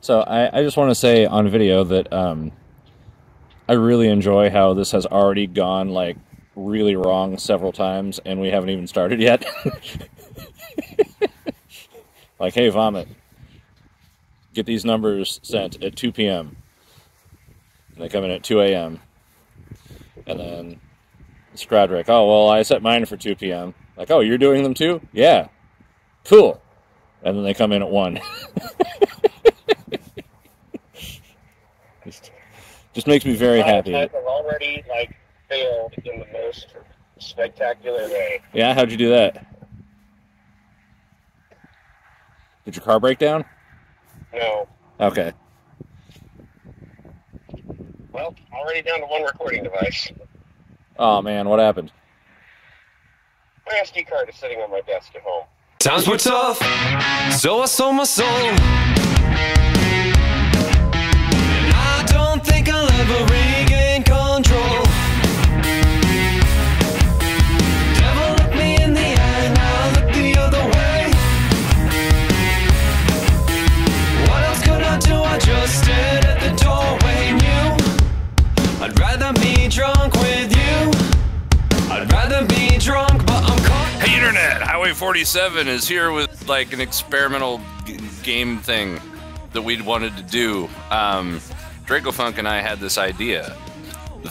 So I just want to say on video that I really enjoy how this has already gone like really wrong several times, and we haven't even started yet. Like, hey, Vomit, get these numbers sent at 2 p.m. And they come in at 2 a.m. And then Scrodrick, oh, well, I set mine for 2 p.m. Like, oh, you're doing them too? Yeah. Cool. And then they come in at 1. Just makes me very happy. I've already, like, failed in the most spectacular way. Yeah, how'd you do that? Did your car break down? No. Okay. Well, already down to one recording device. Oh, man, what happened? My SD card is sitting on my desk at home. Times were tough, so I sold my soul. And I don't think I'll ever regain control. Devil looked me in the eye, and I looked the other way. What else could I do? I just stared at the doorway, knew I'd rather be drunk with you. I'd rather be drunk, but I'm caught. Hey Internet, Highway 47 is here with like an experimental game thing that we wanted to do. Dracofunk and I had this idea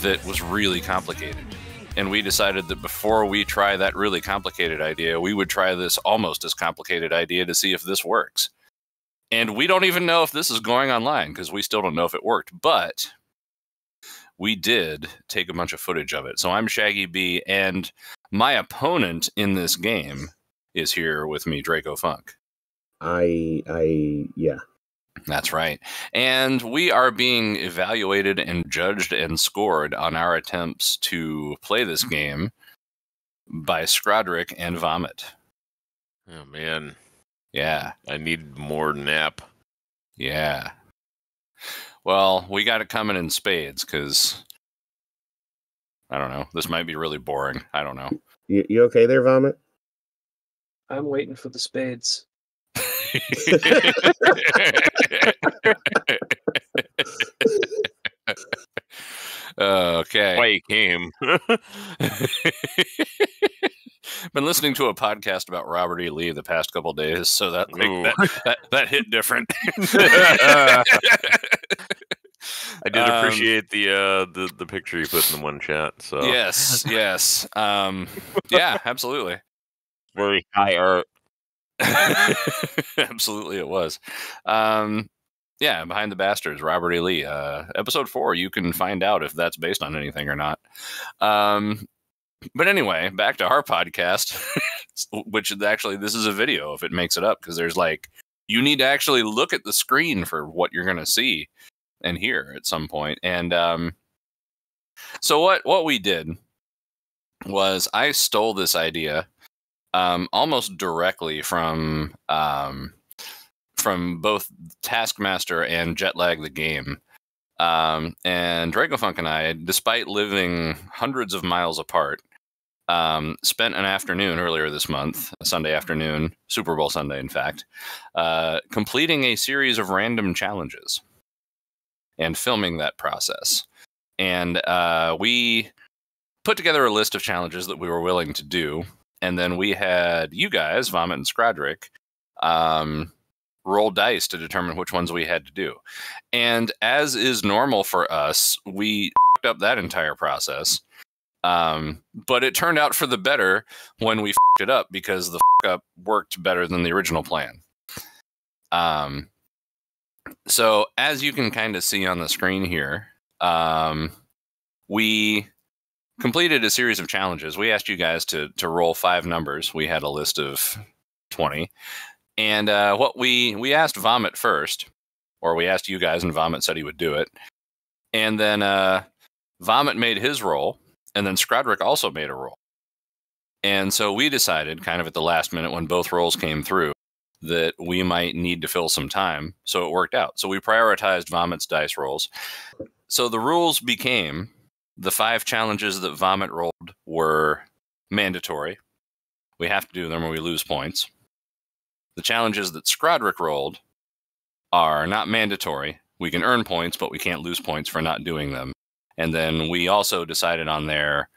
that was really complicated. And we decided that before we try that really complicated idea, we would try this almost as complicated idea to see if this works. And we don't even know if this is going online because we still don't know if it worked. But we did take a bunch of footage of it. So I'm Shaggy B, and my opponent in this game is here with me, Dracofunk. Yeah. That's right. And we are being evaluated and judged and scored on our attempts to play this game by Scrodrick and Vomit. Oh, man. Yeah. I need more nap. Yeah. Well, we got it coming in spades, because, I don't know, this might be really boring. I don't know. You okay there, Vomit? I'm waiting for the spades. Okay. Why he came. Been listening to a podcast about Robert E. Lee the past couple days, so that hit different. I did appreciate the picture you put in the one chat. So yes, yeah, absolutely, very high art. Absolutely, it was. Yeah, Behind the Bastards, Robert E. Lee, episode 4. You can find out if that's based on anything or not. But anyway, back to our podcast, which is actually, this is a video if it makes it up, because there's like, you need to actually look at the screen for what you're going to see and hear at some point. And so what we did was I stole this idea almost directly from both Taskmaster and Jetlag the game. And Dracofunk and I, despite living hundreds of miles apart, spent an afternoon earlier this month, a Sunday afternoon, Super Bowl Sunday, in fact, completing a series of random challenges and filming that process. And we put together a list of challenges that we were willing to do. And then we had you guys, Vomit and Scrodrick, roll dice to determine which ones we had to do. And as is normal for us, we f***ed up that entire process. But it turned out for the better when we f***ed it up, because the f*** up worked better than the original plan. So as you can kind of see on the screen here, we completed a series of challenges. We asked you guys to roll 5 numbers. We had a list of 20. And what we asked Vomit first, or we asked you guys, and Vomit said he would do it. And then Vomit made his roll, and then Scrodrick also made a roll. And so we decided, kind of at the last minute when both rolls came through, that we might need to fill some time. So it worked out. So we prioritized Vomit's dice rolls. So the rules became the 5 challenges that Vomit rolled were mandatory. We have to do them or we lose points. The challenges that Scrodrick rolled are not mandatory. We can earn points, but we can't lose points for not doing them. And then we also decided on there,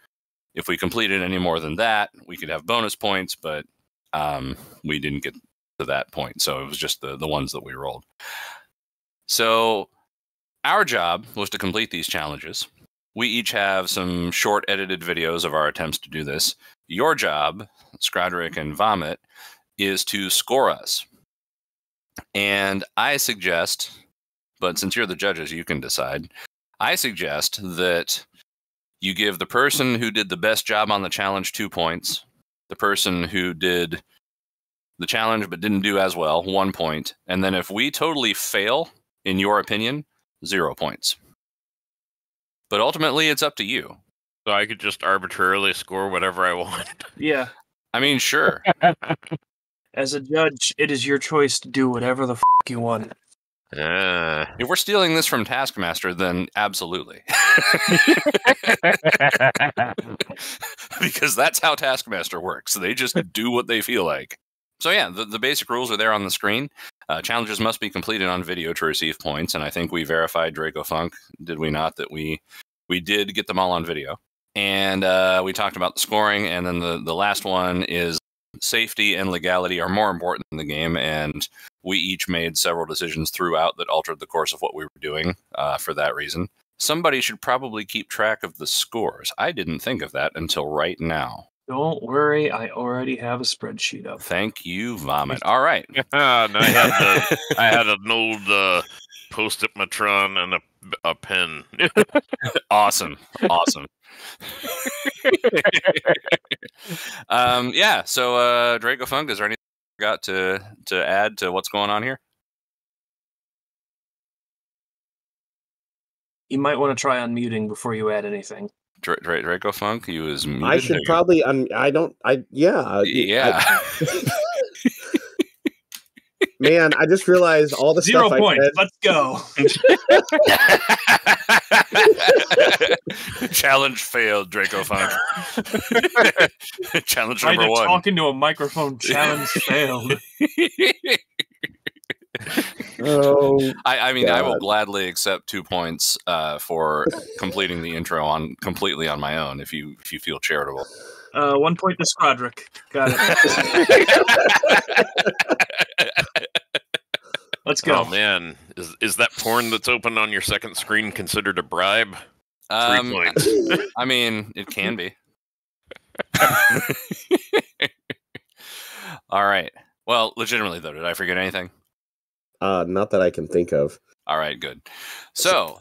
if we completed any more than that, we could have bonus points, but we didn't get to that point. So it was just the ones that we rolled. So our job was to complete these challenges. We each have some short edited videos of our attempts to do this. Your job, Scrodrick and Vomit, is to score us. And I suggest, but since you're the judges, you can decide. I suggest that you give the person who did the best job on the challenge 2 points, the person who did the challenge but didn't do as well 1 point, and then if we totally fail, in your opinion, 0 points. But ultimately, it's up to you. So I could just arbitrarily score whatever I want. Yeah. I mean, sure. As a judge, it is your choice to do whatever the you want. If we're stealing this from Taskmaster, then absolutely. Because that's how Taskmaster works. They just do what they feel like. So yeah, the basic rules are there on the screen. Challenges must be completed on video to receive points, and I think we verified Dracofunk, did we not, that we did get them all on video. And we talked about the scoring, and then the last one is safety and legality are more important in the game, and we each made several decisions throughout that altered the course of what we were doing for that reason. Somebody should probably keep track of the scores. I didn't think of that until right now. Don't worry, I already have a spreadsheet up. Thank you, Vomit. All right. And I had an old post-it matron and a pen. Awesome. Yeah, so Dracofunk, is there anything you got to add to what's going on here? You might want to try unmuting before you add anything. Dracofunk, he was muted. I should probably yeah. Man, I just realized all the 0 stuff points. I said. Let's go. Challenge failed, Dracofunk. Challenge Trying number to 1. talk into a microphone. Challenge failed. Oh, I mean, God. I will gladly accept 2 points for completing the intro completely on my own if you feel charitable. 1 point to Scrodrick. Got it. Let's go. Oh man, is that porn that's open on your second screen considered a bribe? 3 points. I mean, it can be. All right. Well, legitimately though, did I forget anything? Not that I can think of. All right, good. So,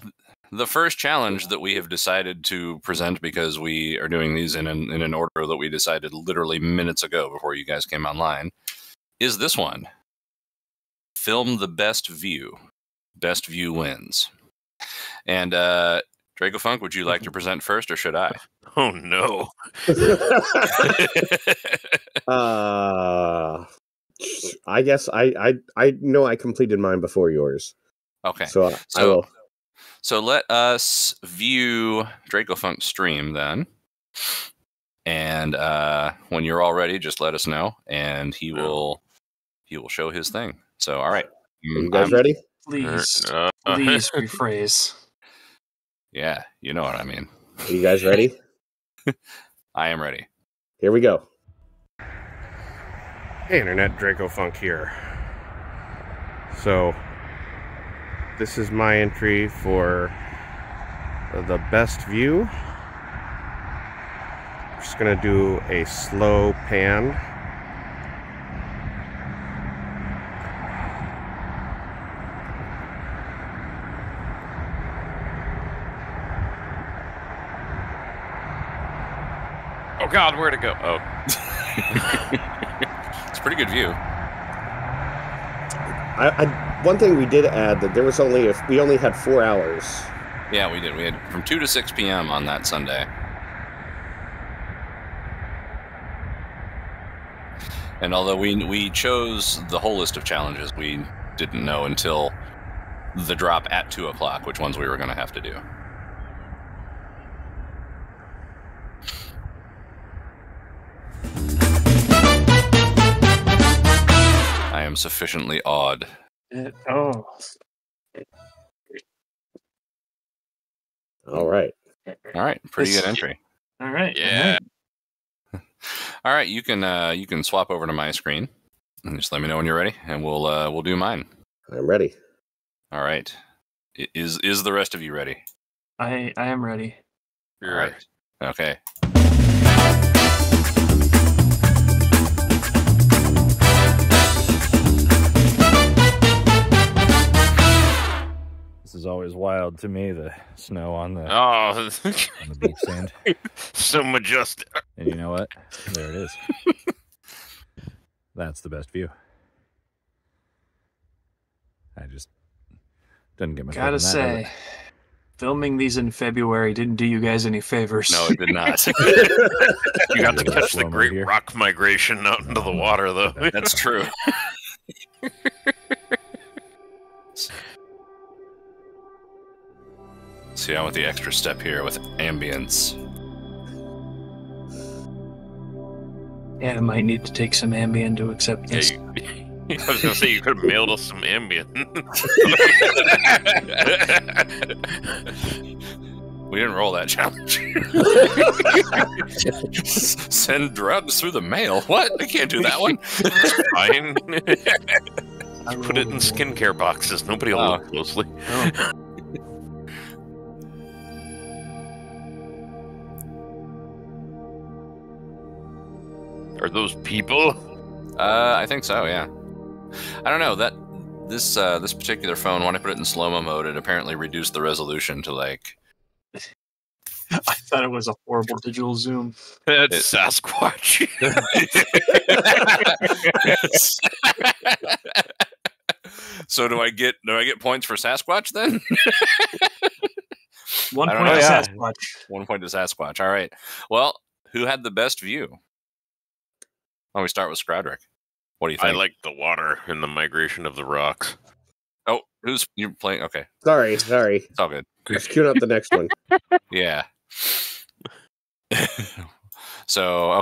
the first challenge that we have decided to present, because we are doing these in an order that we decided literally minutes ago before you guys came online, is this one. Film the best view. Best view wins. And Dracofunk, would you like to present first, or should I? Oh no. I guess I know I completed mine before yours. Okay. So I will. So let us view Dracofunk's stream then. And when you're all ready, just let us know, and he will show his thing. So, all right. Are you guys ready? Please rephrase. Yeah, you know what I mean. Are you guys ready? I am ready. Here we go. Hey Internet, Dracofunk here. So, this is my entry for the best view. I'm just going to do a slow pan. Oh God, where'd it go? Oh. It's a pretty good view. One thing we did add that there was we only had 4 hours. Yeah, we did. We had from 2 to 6 p.m. on that Sunday. And although we chose the whole list of challenges, we didn't know until the drop at 2 o'clock which ones we were going to have to do. I am sufficiently awed Oh. All right. All right, pretty good entry. All right. Yeah. All right, you can swap over to my screen and just let me know when you're ready, and we'll do mine. I'm ready. All right, is the rest of you ready? I am ready. All right. Okay. This is always wild to me, the snow on the, Oh, on the beach sand. so majestic. And you know what? There it is. That's the best view. I just didn't get much better Gotta than that, say, filming these in February didn't do you guys any favors. No, it did not. You got to Little catch the slow-mo great here. rock migration out into the water, though. That's true. See, I went the extra step here with ambience. Yeah, I might need to take some Ambien to accept Yeah, this. I was gonna say you could have mailed us some Ambien. We didn't roll that challenge. Send drugs through the mail. What? I can't do that one. Fine. I Put it in rolled a skincare boxes. Nobody will Oh. look closely. Oh. Are those people? I think so. Yeah. I don't know that this particular phone, when I put it in slow-mo mode, it apparently reduced the resolution to like. I thought it was a horrible digital zoom. That's Sasquatch. So do I get points for Sasquatch then? 1 I don't point know. to Yeah. Sasquatch. 1 point to Sasquatch. All right. Well, who had the best view? Oh, we start with Scrodrick. What do you I think? like the water and the migration of the rocks. Oh, who's you're playing? Okay, Sorry. it's all good. Just queuing up the next one. Yeah. So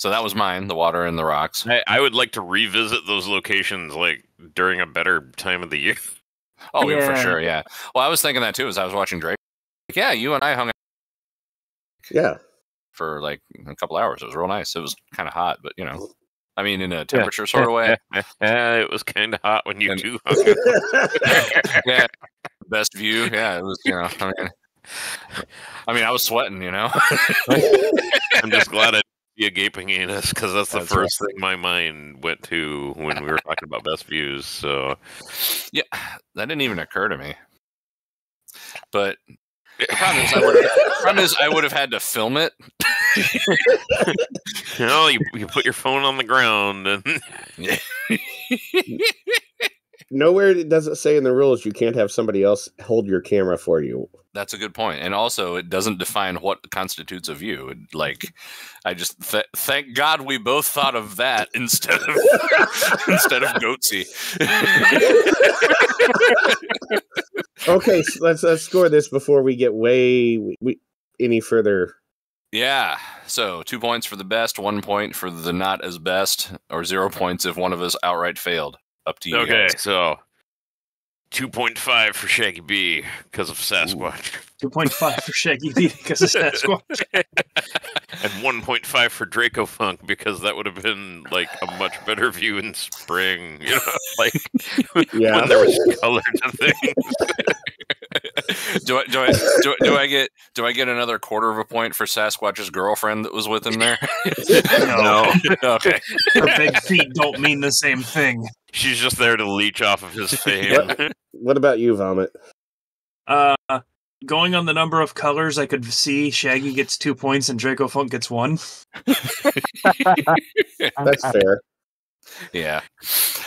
that was mine. The water and the rocks. I would like to revisit those locations like during a better time of the year. Oh, yeah, for Yeah. sure. Yeah. Well, I was thinking that too as I was watching Drake. Like, yeah, you and I hung out Yeah. for like a couple hours. It was real nice. It was kind of hot, but you know, I mean, in a temperature sort of way. It was kind of hot when you And- two hung out. Yeah. Best view. Yeah, it was. You know, I mean, I was sweating. You know. I'm just glad I didn't see a gaping anus because that's the That's first thing my mind went to when we were talking about best views. So Yeah, that didn't even occur to me. But the problem is, I would have had to film it. you know, you put your phone on the ground and Nowhere does it say in the rules you can't have somebody else hold your camera for you. That's a good point. And also, it doesn't define what constitutes a view. Like, I just thank God we both thought of that instead of Goatsy. Okay, so let's score this before we get any further. Yeah. So 2 points for the best, 1 point for the not as best, or 0 points if one of us outright failed. Up to you. okay, guys. so 2.5 for Shaggy B because of Sasquatch, 2.5 for Shaggy B because of Sasquatch. and 1.5 for Dracofunk because that would have been like a much better view in spring. You know, like Yeah. when there was color to things. Do I get another quarter of a point for Sasquatch's girlfriend that was with him there? No. Okay. Her big feet don't mean the same thing. She's just there to leech off of his fame. What about you, Vomit? Going on the number of colors, I could see Shaggy gets 2 points and Dracofunk gets 1. That's fair. Yeah.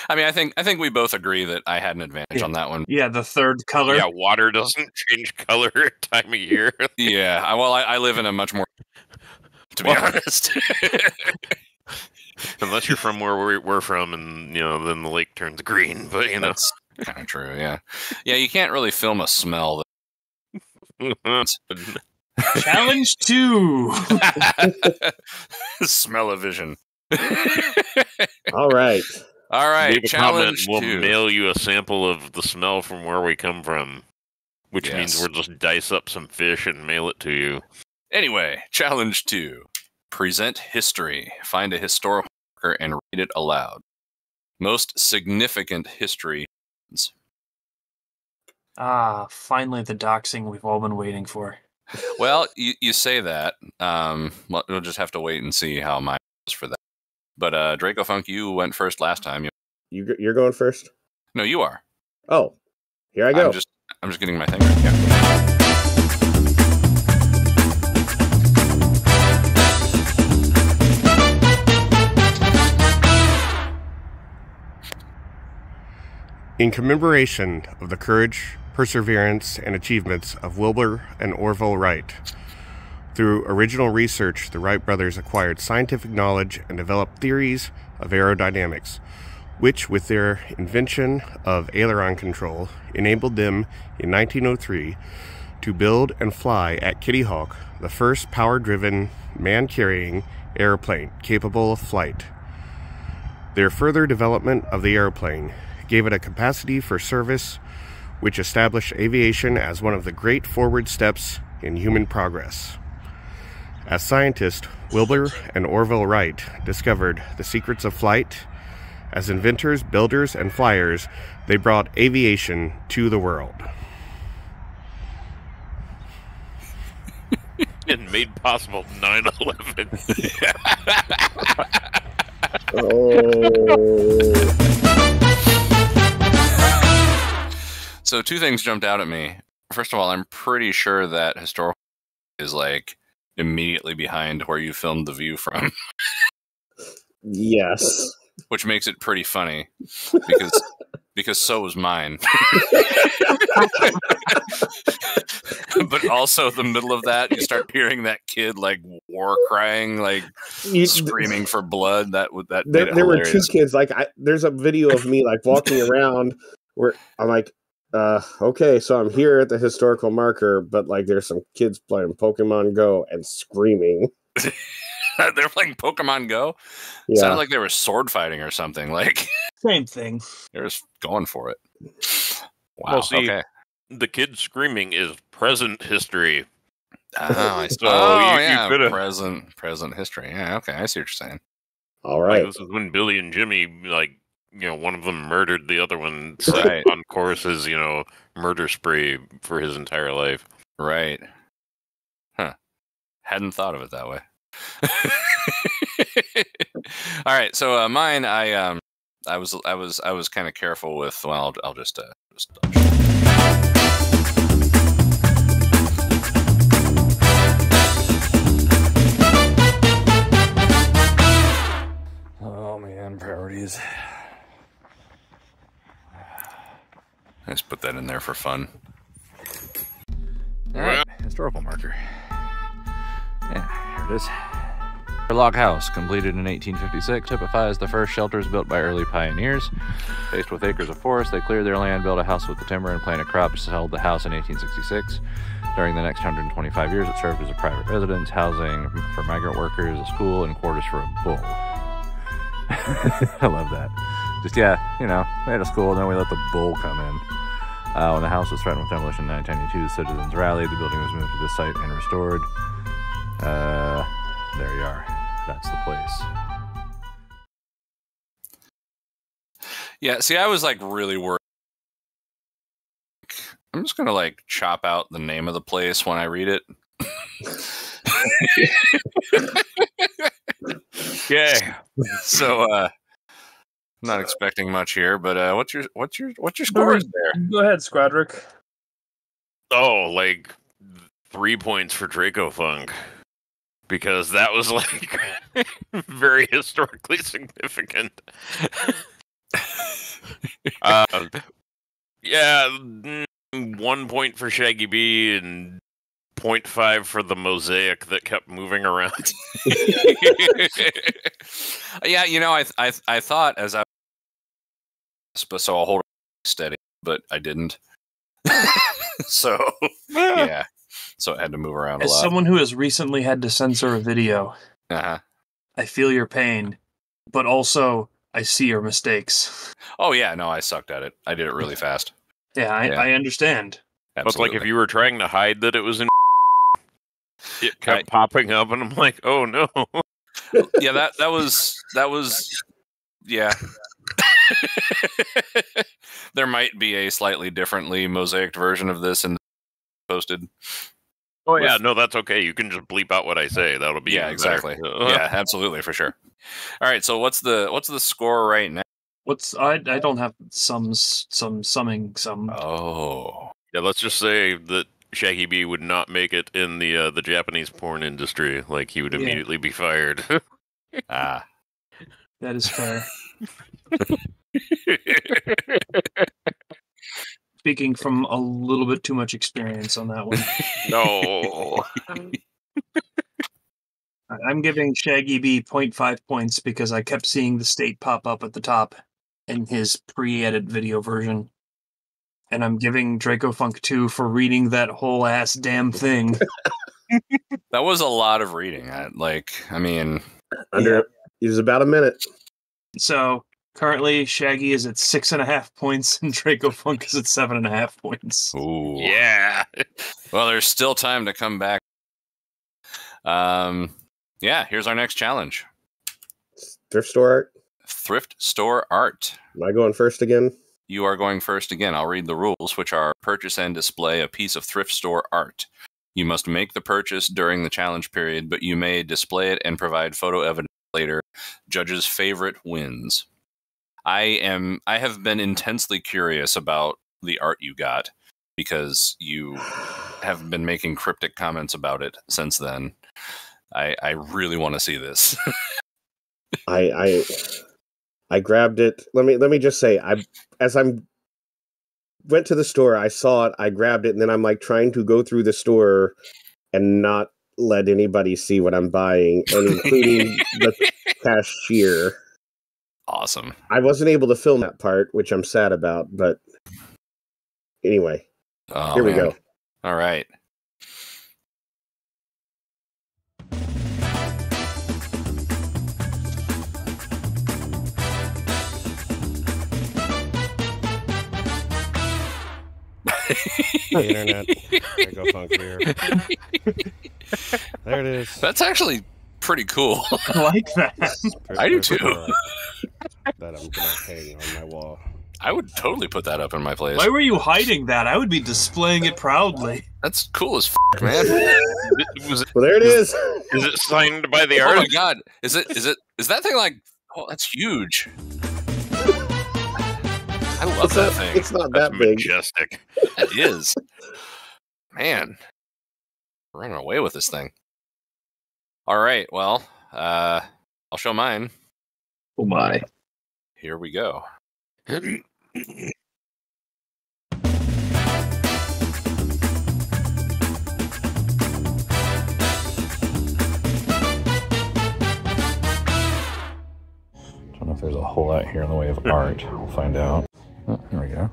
I mean, I think we both agree that I had an advantage on that one. Yeah, the third color. Yeah, water doesn't change color at time of year. Yeah. I live in a much more, to be honest. Unless you're from where we're from, and you know, then the lake turns green. But you know, That's kind of true. Yeah. Yeah. You can't really film a smell. Challenge 2. Smell-o-vision. All right. All right, Leave a comment. challenge We'll 2. mail you a sample of the smell from where we come from, which means Yes. we'll just dice up some fish and mail it to you. Anyway, challenge 2. Present history. Find a historical marker and read it aloud. Most significant history. Finally the doxing we've all been waiting for. Well, you say that. We'll just have to wait and see how mine is for that. But Dracofunk, you went first last time. You're going first? No, you are. Oh, here I go. I'm just getting my thing right here. In commemoration of the courage, perseverance, and achievements of Wilbur and Orville Wright, through original research, the Wright brothers acquired scientific knowledge and developed theories of aerodynamics, which, with their invention of aileron control, enabled them in 1903 to build and fly at Kitty Hawk the first power-driven, man-carrying airplane capable of flight. Their further development of the airplane gave it a capacity for service, which established aviation as one of the great forward steps in human progress. As scientists, Wilbur and Orville Wright discovered the secrets of flight. As inventors, builders, and flyers, they brought aviation to the world. And made possible 9/11. Oh. So 2 things jumped out at me. First of all, I'm pretty sure that historical is like immediately behind where you filmed The View from. Yes. Which makes it pretty funny because so was mine. But also the middle of that, you start hearing that kid like war crying, like screaming for blood. That there were 2 kids. Like there's a video of me like walking around where I'm like, okay, so I'm here at the historical marker, but like there's some kids playing Pokemon Go and screaming. They're playing Pokemon Go? Yeah. Sounded like they were sword fighting or something. Like Same thing. They're just going for it. Wow. Well, see, okay. the kid screaming is present history. Oh, I see. So yeah. you could've- Present history. Yeah, okay. I see what you're saying. All right. Like, this is when Billy and Jimmy, like, one of them murdered the other one, Right. on course's, murder spree for his entire life. Right. Huh. Hadn't thought of it that way. All right. So mine, I was kind of careful with. Well, I'll just. Oh man, priorities. I just put that in there for fun. All right, historical marker. Yeah, here it is. A log house, completed in 1856, typifies the first shelters built by early pioneers. Faced with acres of forest, they cleared their land, built a house with the timber, and planted crops. Sold the house in 1866. During the next 125 years, it served as a private residence, housing for migrant workers, a school, and quarters for a bull. I love that. Just, yeah, we had a school, and then we let the bull come in. When the house was threatened with demolition in 1992, citizens rallied. The building was moved to this site and restored. There you are. That's the place. Yeah, see, I was like really worried. I'm just gonna like chop out the name of the place when I read it. Okay. So I'm not expecting much here, but what's your scores there? Go ahead, Scrodrick. Oh, like 3 points for Dracofunk. Because that was like very historically significant. Yeah, 1 point for Shaggy B and 0.5 for the mosaic that kept moving around. Yeah, I thought as I so I'll hold it steady, but I didn't. So yeah. So it had to move around a lot. As someone who has recently had to censor a video, Uh-huh. I feel your pain, but also I see your mistakes. Oh yeah, no, I sucked at it. I did it really fast. Yeah, I understand. But Absolutely. like if you were trying to hide that it was in, it kept popping up, and I'm like, oh no. Yeah, that was yeah. There might be a slightly differently mosaiced version of this and posted. Oh yeah, no, that's okay. You can just bleep out what I say. That'll be Yeah, exactly. Yeah, absolutely, for sure. All right, so what's the score right now? I don't have some summing some. Oh. Yeah, let's just say that Shaggy B would not make it in the Japanese porn industry. Like he would immediately be fired. Ah. That is fair. Speaking from a little bit too much experience on that one. No. I'm giving Shaggy B 0.5 points because I kept seeing the state pop up at the top in his pre-edit video version. And I'm giving Dracofunk 2 for reading that whole ass damn thing. That was a lot of reading. I mean... It was about a minute. So, currently, Shaggy is at 6.5 points and Dracofunk is at 7.5 points. Ooh. Yeah. Well, there's still time to come back. Yeah, here's our next challenge. Thrift store art. Thrift store art. Am I going first again? You are going first again. I'll read the rules, which are purchase and display a piece of thrift store art. You must make the purchase during the challenge period, but you may display it and provide photo evidence later. Judge's favorite wins. I have been intensely curious about the art you got because you have been making cryptic comments about it since then. I really want to see this. I grabbed it. Let me just say, as I went to the store, I saw it, I grabbed it, and then I'm like trying to go through the store and not let anybody see what I'm buying, and including the cashier. Awesome. I wasn't able to film that part, which I'm sad about, but anyway, here we go. All right. The internet. Dracofunk here. There it is. That's actually pretty cool. I like that. I do too. That I'm gonna hang on my wall. I would totally put that up in my place. Why were you hiding that? I would be displaying it proudly. That's cool as f, man. Well, there it is. Is it signed by the Oh artist? my god. Is that thing like, oh, that's huge. I love that thing. It's not That's that big. majestic. It is. Man. We're running away with this thing. All right, well, I'll show mine. Oh my. Here we go. Don't know if there's a whole lot here in the way of art. We'll find out. Oh, here we go.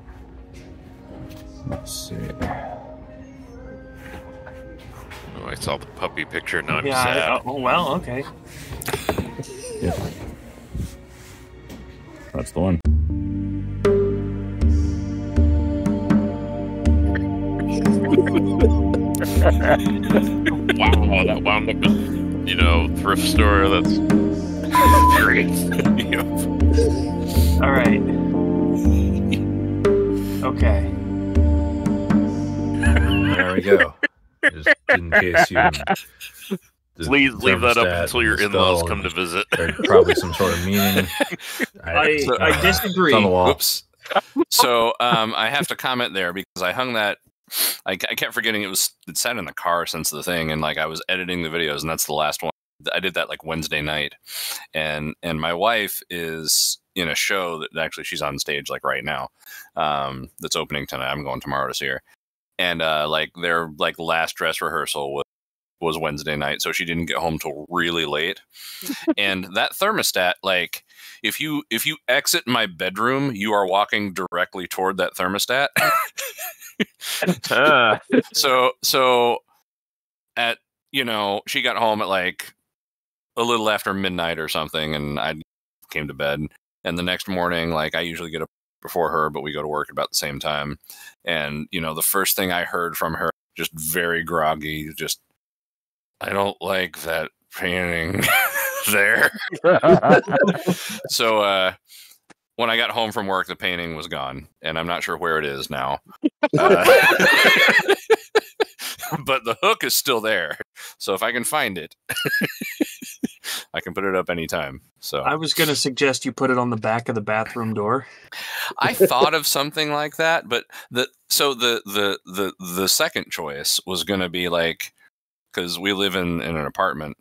Let's see. Oh, I saw the puppy picture. Now I'm Yeah. sad. Oh well. Okay. Yep. That's the one. Wow, that wound up in, thrift store. That's great. All right. Okay. There we go. Just in case you... Please leave that up until your in-laws come to visit. There's probably some sort of meaning. I disagree. It's on the wall. Whoops. So I have to comment there because I hung that. I kept forgetting it sat in the car since the thing, and like I was editing the videos, and that's the last one. I did that like Wednesday night, and my wife is in a show that actually she's on stage like right now. That's opening tonight. I'm going tomorrow to see her, and like their like last dress rehearsal was Wednesday night, so she didn't get home till really late. And that thermostat, like if you exit my bedroom, you are walking directly toward that thermostat. So at she got home at like a little after midnight or something, and I came to bed, And the next morning, like I usually get up before her, but we go to work about the same time. And, you know, the first thing I heard from her, just very groggy, just, I don't like that painting there. So when I got home from work, the painting was gone, and I'm not sure where it is now. But the hook is still there. So if I can find it, I can put it up anytime. So I was going to suggest you put it on the back of the bathroom door. I thought of something like that, but the second choice was going to be like, because we live in an apartment,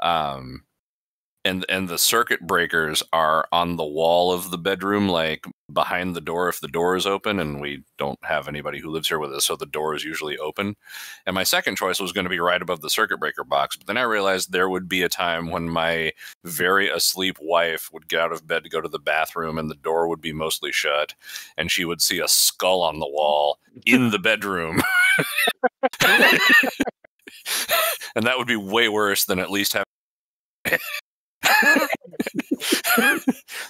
and the circuit breakers are on the wall of the bedroom, like behind the door if the door is open, and we don't have anybody who lives here with us, so the door is usually open. And my second choice was going to be right above the circuit breaker box, but then I realized there would be a time when my very asleep wife would get out of bed to go to the bathroom, and the door would be mostly shut, and she would see a skull on the wall in the bedroom. And that would be way worse than at least having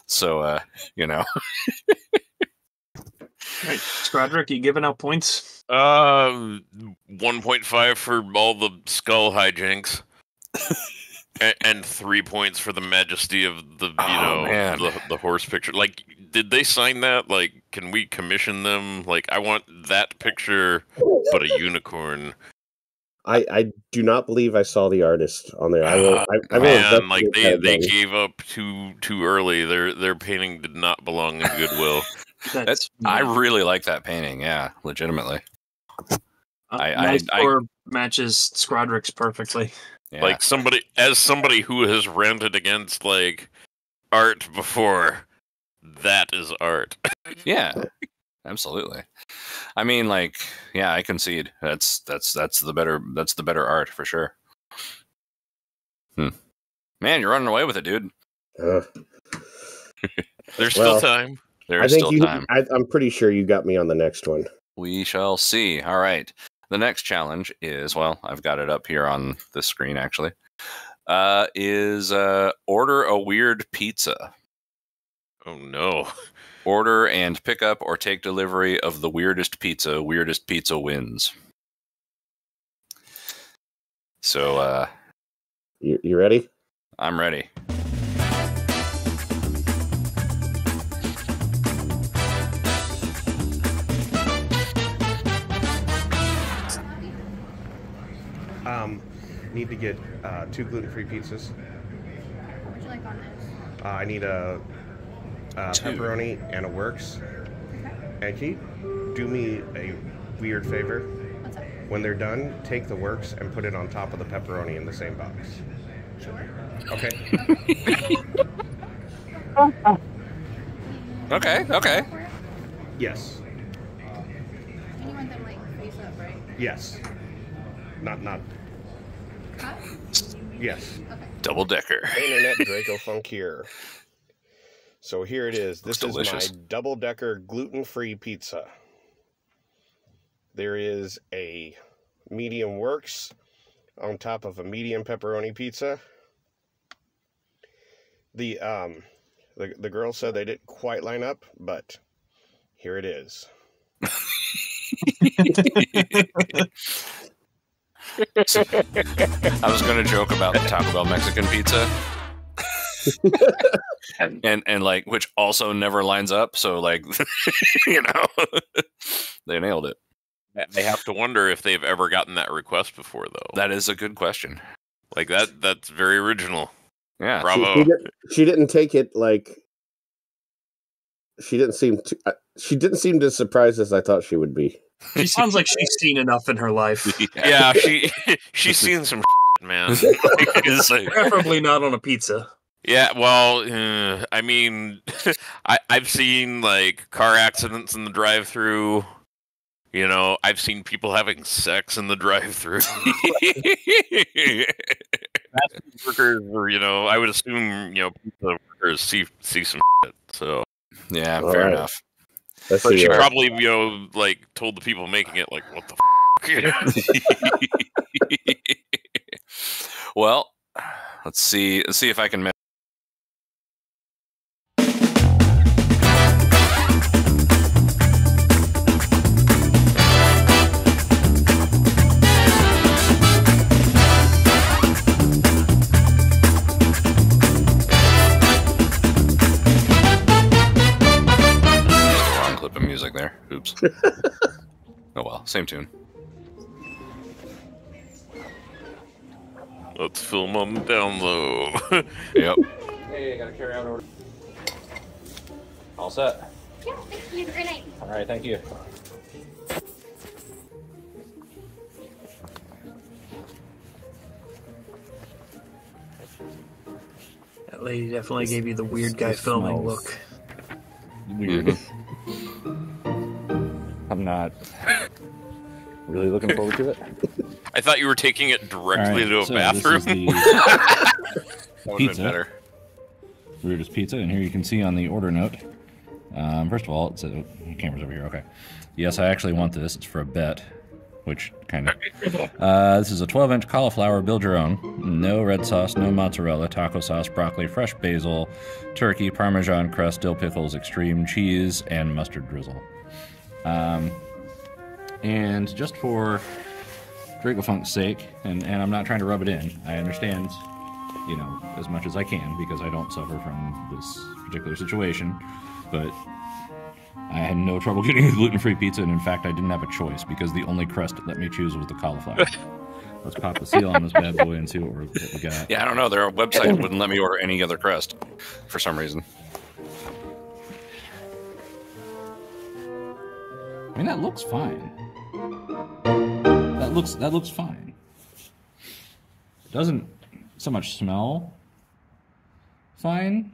so you know. Right. Scrodrick, you giving out points? 1.5 for all the skull hijinks. And 3 points for the majesty of the the horse picture. Like, did they sign that? Like, can we commission them? Like, I want that picture but a unicorn. I do not believe I saw the artist on there. Man, like they gave up too early. Their painting did not belong in Goodwill. I really like that painting. Yeah, legitimately. My score matches Scrodrick's perfectly. Yeah. Like somebody who has ranted against like art before, that is art. Yeah. Absolutely. I mean, like, yeah, I concede. That's the better art for sure. Man, you're running away with it, dude. There's still time. There's still time. I'm pretty sure you got me on the next one. We shall see. All right. The next challenge is, well, I've got it up here on this screen actually. Is order a weird pizza. Oh no. Order and pick up or take delivery of the weirdest pizza. Weirdest pizza wins. So, you ready? I'm ready. Need to get 2 gluten-free pizzas. What would you like on this? I need a pepperoni and a works. Okay. And can you do me a weird favor? What's up? When they're done, take the works and put it on top of the pepperoni in the same box. Sure. Okay. Okay. Yes. And you want them like face up, right? Yes. Not. Cut? Yes. Okay. Double decker. Internet Dracofunk here. So here it is. This is delicious. my double-decker gluten-free pizza. There is a medium works on top of a medium pepperoni pizza. The girl said they didn't quite line up, but here it is. I was going to joke about the Taco Bell Mexican pizza. and like, which also never lines up. So like, you know, they nailed it. I have to wonder if they've ever gotten that request before, though. That is a good question. Like that's very original. Yeah. Bravo. She didn't take it like. She didn't seem as surprised as I thought she would be. She sounds like she's seen enough in her life. Yeah, she's seen some man. Preferably not on a pizza. Yeah, well, I mean, I've seen like car accidents in the drive-thru. You know, I've seen people having sex in the drive-thru. Fast food workers, or I would assume pizza workers see some shit. So yeah, all fair right. enough. Let's but see, she probably like told the people making it like, what the Well, let's see if I can. Oops. Oh well, same tune. Let's film on the down low. Yep. Hey, I got a carry-out order. All set. Yeah, thank you. Great night. All right, thank you. That lady definitely gave you the weird guy filming look. Weird. I'm not really looking forward to it. I thought you were taking it directly to a so bathroom. This is the That would've been pizza. better. Brutus Pizza, and here you can see on the order note. First of all, it says, the camera's over here. Okay. Yes, I actually want this. It's for a bet, which kind of. This is a 12-inch cauliflower. Build your own. No red sauce, no mozzarella, taco sauce, broccoli, fresh basil, turkey, Parmesan crust, dill pickles, extreme cheese, and mustard drizzle. And just for Dracofunk's sake, and I'm not trying to rub it in. I understand, you know, as much as I can because I don't suffer from this particular situation. But I had no trouble getting a gluten-free pizza, and in fact, I didn't have a choice because the only crust that let me choose was the cauliflower. Let's pop the seal on this bad boy and see what we got. Yeah, I don't know. Their website wouldn't let me order any other crust for some reason. I mean, that looks fine. That looks fine. It doesn't so much smell fine.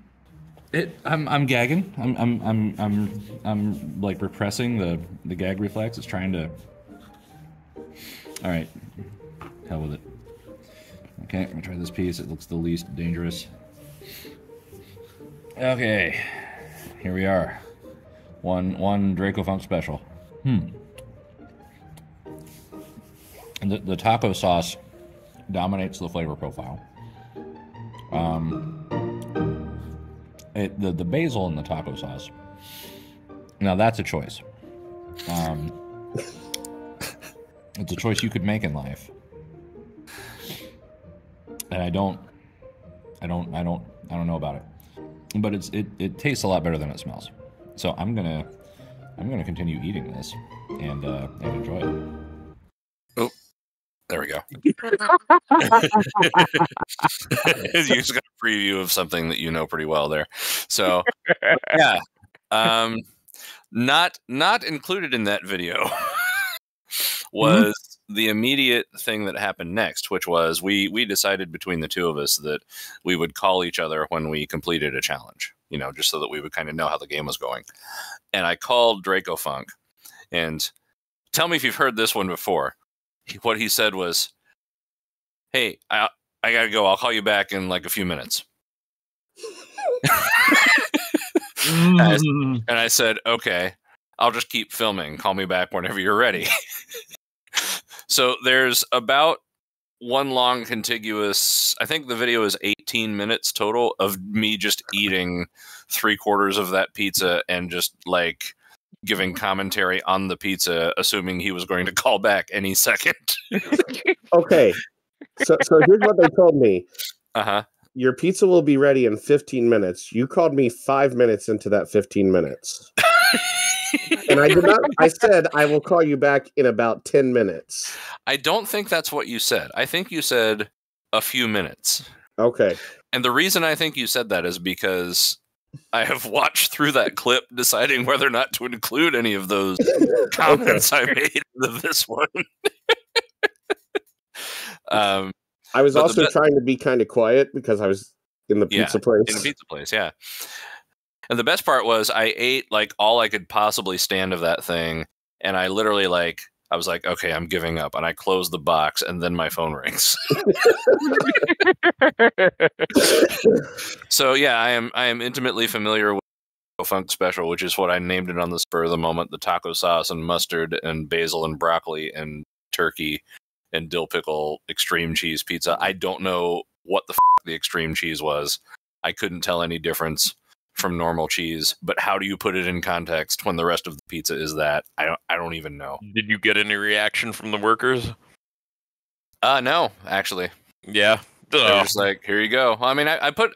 I'm gagging. I'm like repressing the gag reflex. It's trying to. All right, hell with it. Okay, I'm gonna try this piece. It looks the least dangerous. Okay, here we are. One Dracofunk special. And the taco sauce dominates the flavor profile. The basil in the taco sauce. Now that's a choice. It's a choice you could make in life, and I don't know about it. But it tastes a lot better than it smells. So I'm gonna continue eating this and enjoy it. Oh, there we go. You just got a preview of something that you know pretty well there. So yeah, not included in that video was the immediate thing that happened next, which was we decided between the two of us that we would call each other when we completed a challenge, you know, just so that we would kind of know how the game was going. And I called Dracofunk, and tell me if you've heard this one before. What he said was, "Hey, I gotta go. I'll call you back in like a few minutes." And I said, "Okay, I'll just keep filming. Call me back whenever you're ready." So there's about one long contiguous, I think the video is 18 minutes total of me just eating 3/4 of that pizza and just like giving commentary on the pizza, assuming he was going to call back any second. Okay. So here's what they told me. Uh-huh. Your pizza will be ready in 15 minutes. You called me 5 minutes into that 15 minutes. And I did not. I said I will call you back in about 10 minutes. I don't think that's what you said. I think you said a few minutes. Okay. And the reason I think you said that is because I have watched through that clip deciding whether or not to include any of those comments I made into this one. I was also trying to be kind of quiet because I was in the pizza place. In the pizza place, yeah. And the best part was I ate like all I could possibly stand of that thing, and I literally I was like, okay, I'm giving up, and I closed the box, and then my phone rings. So yeah, I am intimately familiar with Funk Special, which is what I named it on the spur of the moment: the taco sauce and mustard and basil and broccoli and turkey and dill pickle extreme cheese pizza. I don't know what the the extreme cheese was. I couldn't tell any difference from normal cheese, but how do you put it in context when the rest of the pizza is that? I don't even know. Did you get any reaction from the workers? No, actually. Yeah. They're just like, here you go. Well, I mean, I put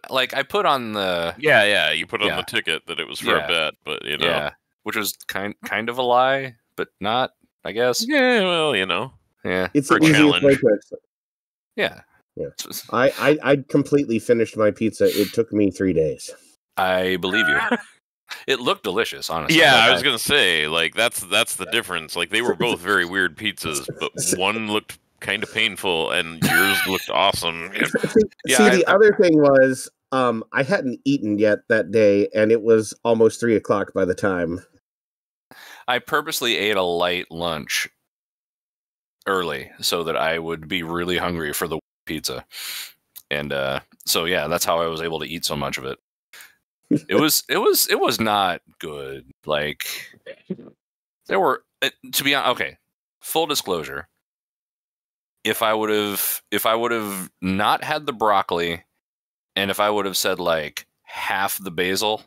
on the you put on the ticket that it was for a bet, but you know. Yeah. which was kind of a lie, but not, I guess. Yeah, well, you know. Yeah. It's For the a easiest way challenge. to explain. Yeah. Yeah. I completely finished my pizza. It took me 3 days. I believe you. It looked delicious, honestly. Yeah, Like, I was gonna say, like that's the difference. Like they were both very weird pizzas, but one looked kind of painful and yours looked awesome. The other thing was, I hadn't eaten yet that day, and it was almost 3 o'clock by the time. I purposely ate a light lunch early so that I would be really hungry for the pizza. And so yeah, that's how I was able to eat so much of it. It was not good. Like there were, to be honest, okay, full disclosure, if I would have not had the broccoli and if I would have said like half the basil,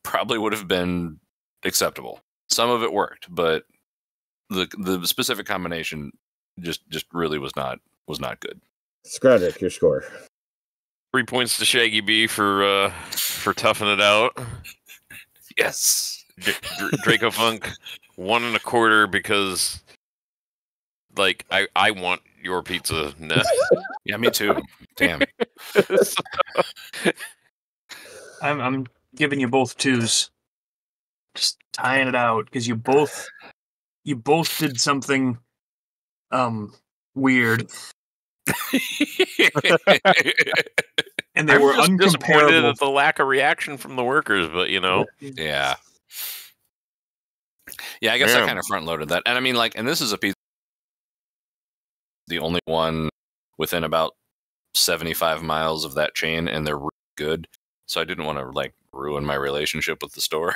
probably would have been acceptable. Some of it worked, but the specific combination just really was not good. Scrodrick, your score. 3 points to Shaggy B for toughing it out. Yes. Dracofunk 1 1/4 because like I want your pizza next. Yeah, me too. Damn. I'm giving you both 2s. Just tying it out because you both did something weird. And they were just disappointed uncomparable. at the lack of reaction from the workers, but you know. Yeah. Yeah, I guess I kind of front loaded that. And I mean, like, and this is a pizza, the only one within about 75 miles of that chain, and they're really good. So I didn't want to like ruin my relationship with the store.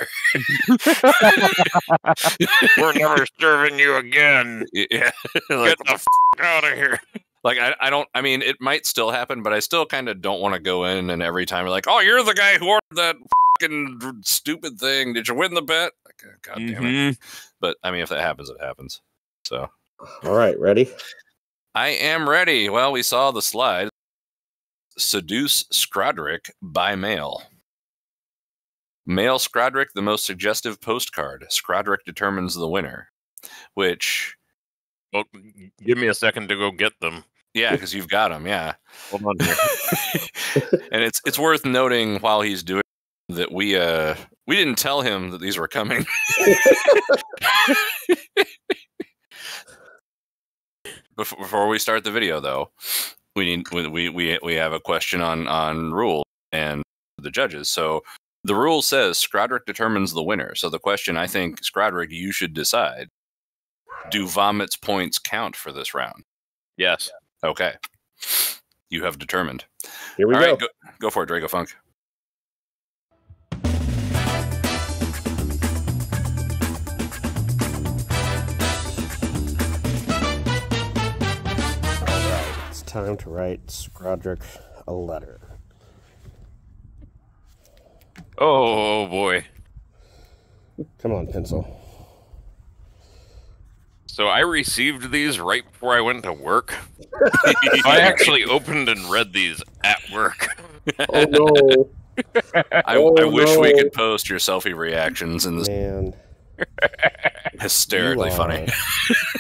We're never serving you again. Yeah. Get the out of here. Like, I mean, it might still happen, but I still kind of don't want to go in and every time you're like, oh, you're the guy who ordered that fucking stupid thing. Did you win the bet? Like, God damn it. But, I mean, if that happens, it happens. So. All right, ready? I am ready. Well, we saw the slide. Seduce Scrodrick by mail. Mail Scrodrick the most suggestive postcard. Scrodrick determines the winner. Which... Well, give me a second to go get them. Yeah, because you've got them, yeah. Hold on here. And it's worth noting while he's doing that we didn't tell him that these were coming. Before we start the video, though, we have a question on rule and the judges. So the rule says Scrodrick determines the winner. So the question, I think, Scrodrick, you should decide: do Vomit's points count for this round? Yes. Okay. You have determined. Here we All go. right, go for it, Dracofunk. All right, it's time to write Scrodrick a letter. Oh boy. Come on, pencil. So I received these right before I went to work. I actually opened and read these at work. Oh no! I wish we could post your selfie reactions in this. Man, Hysterically you are funny.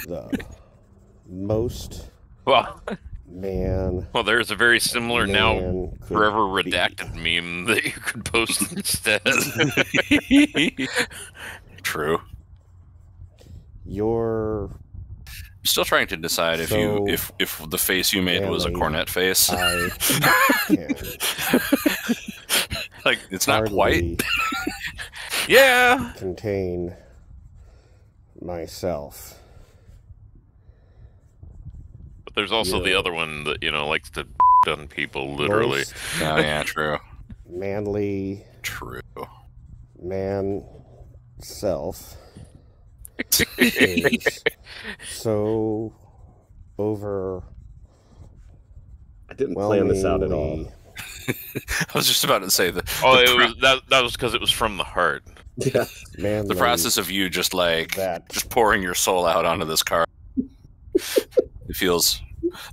The most Well, there's a very similar now man could forever be. redacted meme that you could post instead. True. You're Still trying to decide if So if the face you made was a manly, cornet face. I can Like, it's not hardly quite. Yeah. contain myself. But there's also the Yeah. other one that, likes to on people, literally. Most Oh, yeah, true. manly True. man self is so over. I didn't plan this out at all. I was just about to say that. Oh, it was that was because it was from the heart. Yeah. Manly The process of you just that just pouring your soul out onto this card. This feels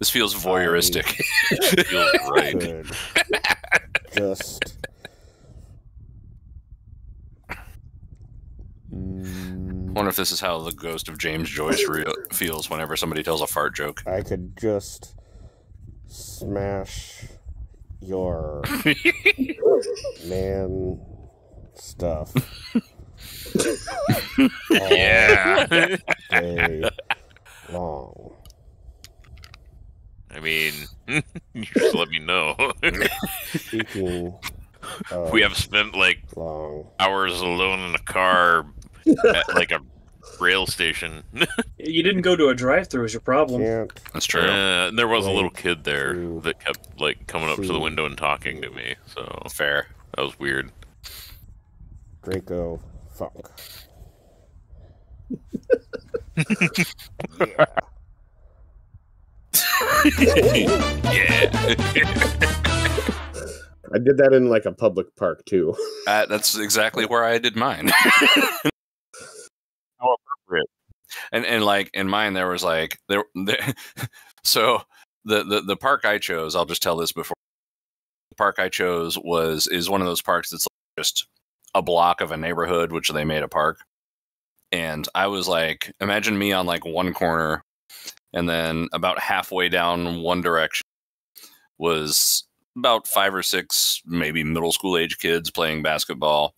voyeuristic. It feels right. could just Wonder if this is how the ghost of James Joyce feels whenever somebody tells a fart joke. I could just smash your man stuff. Yeah. Day long. I mean, you just let me know. Speaking of We have spent like long. hours alone in a car at like a rail station. You didn't go to a drive-thru is your problem. Can't That's true. There was a Wait little kid there to that kept like coming up to the see. window and talking to me. So Fair. that was weird. Dracofunk. Yeah. I did that in like a public park too. That's exactly where I did mine. How appropriate. And like in mine, there was like so the park I chose. I'll just tell this before. The park I chose is one of those parks that's just a block of a neighborhood, which they made a park. And I was like, imagine me on like one corner, and then about halfway down one direction was about 5 or 6, maybe middle school age kids playing basketball.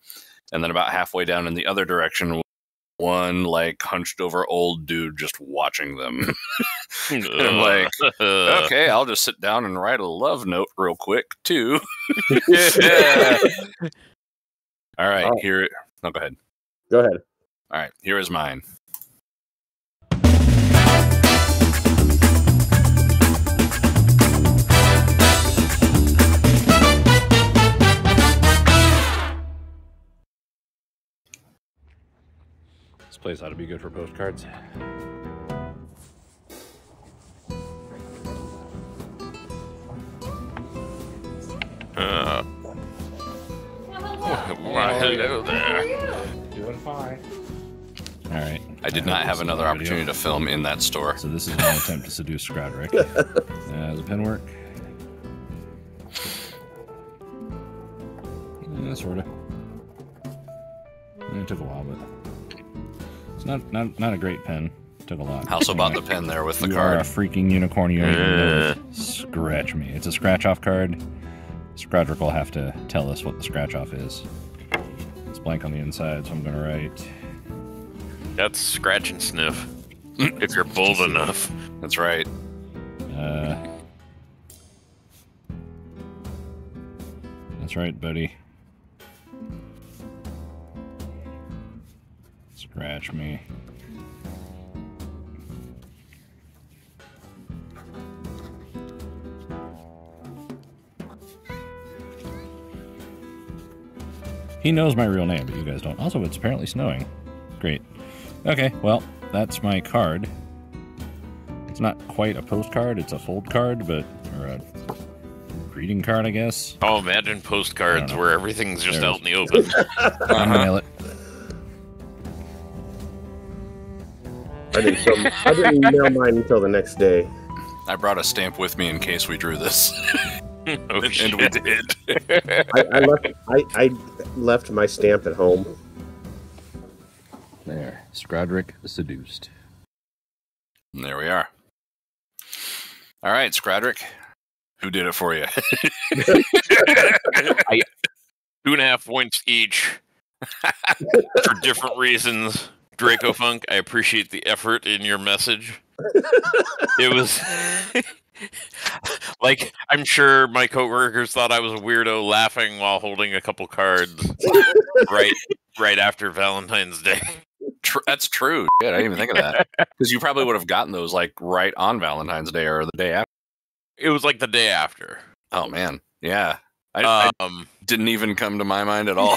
And then about halfway down in the other direction, one like hunched over old dude just watching them. And I'm like, okay, I'll just sit down and write a love note real quick too. Yeah. All right, Oh. here. No, go ahead. Go ahead. All right, here is mine. This place ought to be good for postcards. Why, hello there. Doing fine. All right. I did not have another opportunity to film in that store. So this is my attempt to seduce Scrodrick. The pen work. Sort of. It took a while, but it's not a great pen. It took a lot. I also bought the pen there with the You are a card. freaking unicorn. You don't even know it. Scratch me. It's a scratch-off card. Scrodrick will have to tell us what the scratch-off is. It's blank on the inside, so I'm going to write... That's scratch and sniff. If you're bold enough. That's right. That's right, buddy. Scratch me. He knows my real name, but you guys don't. Also, it's apparently snowing. Great. Okay, well, that's my card. It's not quite a postcard, it's a fold card, but... or a greeting card, I guess. Oh, imagine postcards where everything's just There out it in the open. I'm gonna mail it. I didn't mail mine until the next day. I brought a stamp with me in case we drew this. Oh, And we did. I left my stamp at home. There. Scrodrick seduced. And there we are. All right, Scrodrick. Who did it for you? 2.5 points each for different reasons. Dracofunk, I appreciate the effort in your message. It was like, I'm sure my coworkers thought I was a weirdo laughing while holding a couple cards right after Valentine's Day. That's true. Shit, I didn't even think of that. Because you probably would have gotten those like right on Valentine's Day or the day after. It was like the day after. Oh, man. Yeah. I didn't even come to my mind at all.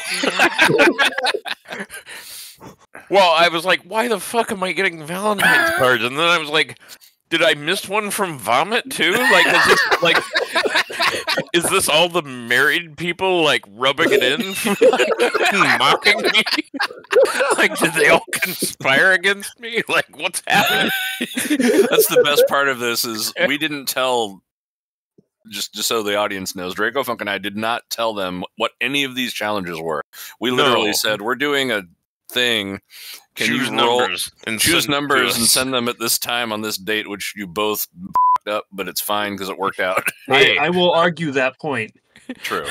Well, I was like, why the fuck am I getting Valentine's cards? And then I was like, did I miss one from Vomit too? Like, is this all the married people like rubbing it in, mocking me? Like, did they all conspire against me? Like, what's happening? That's the best part of this is we didn't tell. Just so the audience knows, Dracofunk and I did not tell them what any of these challenges were. We literally said we're doing a thing. Can choose you roll, numbers and choose send numbers to and us. send them at this time on this date, which you both up, but it's fine because it worked out. Hey. I will argue that point. True.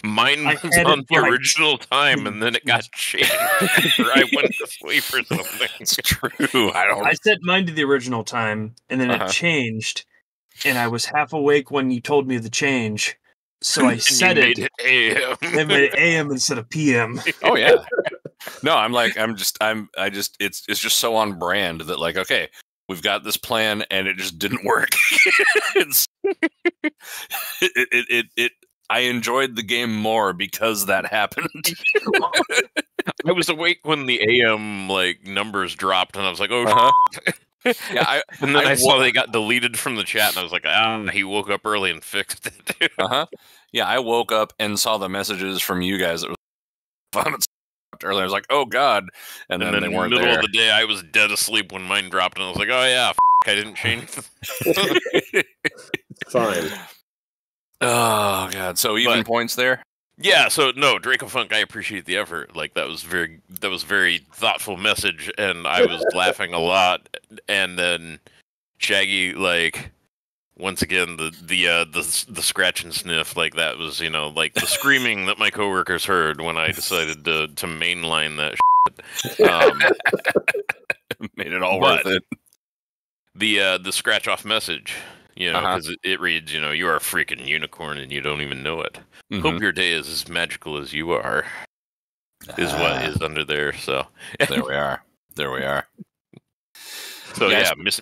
Mine I was had on it the right. original time, and then it got changed after I went to sleep or something. It's true. I set mine to the original time, and then Uh-huh. it changed, and I was half awake when you told me the change. So I set made it. AM. I made it AM instead of PM. Oh yeah. No, it's just so on brand that like, okay, we've got this plan and it just didn't work. I enjoyed the game more because that happened. I was awake when the AM like numbers dropped, and I was like, "Oh." Yeah, and then I saw they got deleted from the chat, and I was like, he woke up early and fixed it. Yeah, I woke up and saw the messages from you guys that was vomit earlier. I was like, oh god, and then they in the weren't middle there. of the day, I was dead asleep when mine dropped, and I was like, oh yeah, I didn't change. Fine. Oh god, so even points there. Yeah, so no, Dracofunk, I appreciate the effort. Like that was very thoughtful message, and I was laughing a lot. And then Shaggy, like once again, the scratch and sniff, like that was like the screaming that my coworkers heard when I decided to mainline that shit. Made it all worth it. The scratch off message. Because it reads, you are a freaking unicorn and you don't even know it. Mm-hmm. Hope your day is as magical as you are. Is what is under there. So there we are. So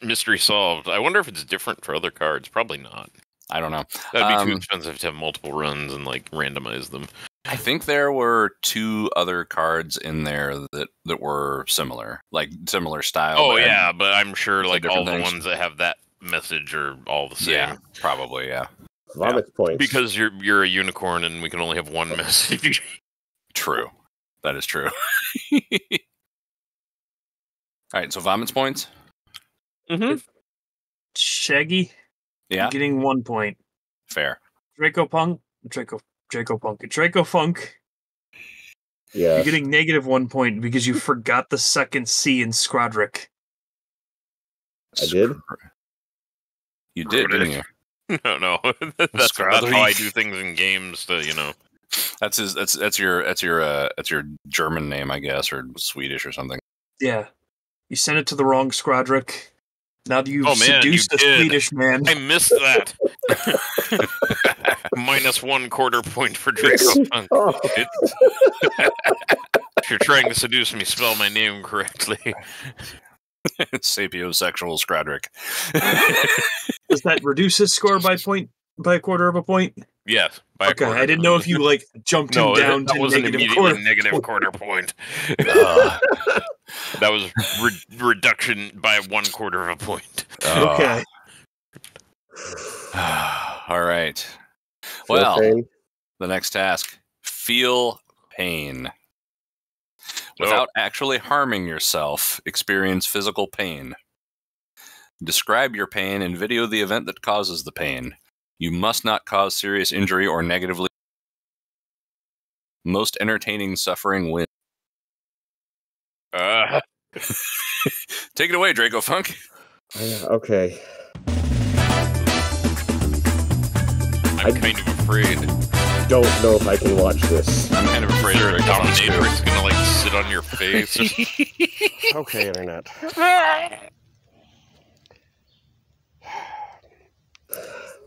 mystery solved. I wonder if it's different for other cards. Probably not. I don't know. That'd be too expensive to have multiple runs and like randomize them. I think there were 2 other cards in there that were similar, like similar style. Oh yeah, but I'm sure like all the things. ones that have that message are all the same. Yeah, probably. Yeah. Vomit points. Because you're a unicorn and we can only have one message. True. That is true. All right, so vomits points. Mm-hmm. Shaggy. Yeah. Getting 1 point. Fair. Dracofunk. Yeah. You're getting -1 point because you forgot the second C in Scrodrick. I did. You did, didn't you? No. That's how I do things in games. That's your German name, I guess, or Swedish or something. Yeah. You sent it to the wrong Scrodrick. Now that you've seduced you a Swedish man. I missed that. -1 quarter point for Dracofunk. If you're trying to seduce me, spell my name correctly. Sapiosexual Scrodrick. Does that reduce his score by a quarter of a point? Yes. Okay, I didn't know if you like jumped him down that to wasn't immediately negative quarter point. That was reduction by 1/4 of a point. Okay. All right. Well, the next task: feel pain. Without actually harming yourself, experience physical pain. Describe your pain and video the event that causes the pain. You must not cause serious injury or negatively. Most entertaining suffering wins. Take it away, Dracofunk. Okay. I'm kind of afraid. Don't know if I can watch this. I'm kind of afraid Your dominatrix gonna like sit on your face. Okay, internet.